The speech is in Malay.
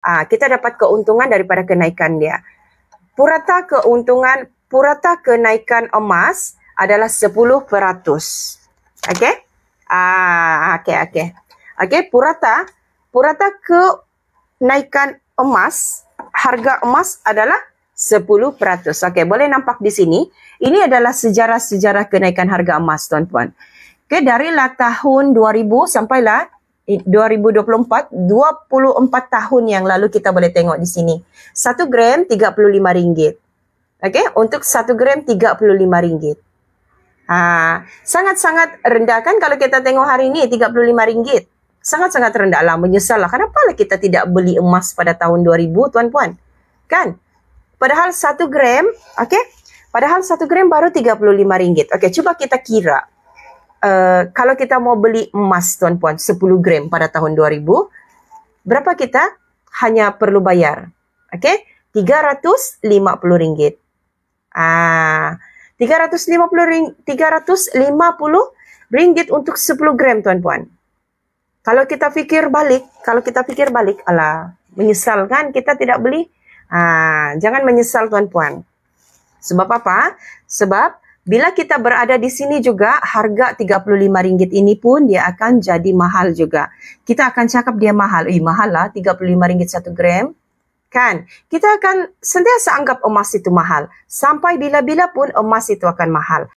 Kita dapat keuntungan daripada kenaikan dia. Purata kenaikan emas adalah 10%. Okey? Okey, purata kenaikan emas, harga emas adalah 10%. Okey, boleh nampak di sini. Ini adalah sejarah kenaikan harga emas, tuan-puan. Okey, darilah tahun 2000 sampailah 2024, 24 tahun yang lalu kita boleh tengok di sini. 1 gram RM35. Okey, untuk 1 gram RM35. Sangat-sangat rendah kan kalau kita tengok hari ini RM35. Sangat-sangat rendah lah, menyesal lah. Kenapa lah kita tidak beli emas pada tahun 2000, tuan-puan? Kan? Padahal 1 gram, okey? Padahal 1 gram baru RM35. Okey, cuba kita kira. Kalau kita mau beli emas, tuan-puan, 10 gram pada tahun 2000, berapa kita hanya perlu bayar? Okey? RM350. RM350 untuk 10 gram, tuan-puan. Kalau kita fikir balik, alah, menyesal kan kita tidak beli? Jangan menyesal, tuan-puan. Sebab apa? Sebab bila kita berada di sini juga, harga RM35 ini pun dia akan jadi mahal juga. Kita akan cakap dia mahal. Mahal lah, RM35 1 gram. Kan? Kita akan sentiasa anggap emas itu mahal. Sampai bila-bila pun emas itu akan mahal.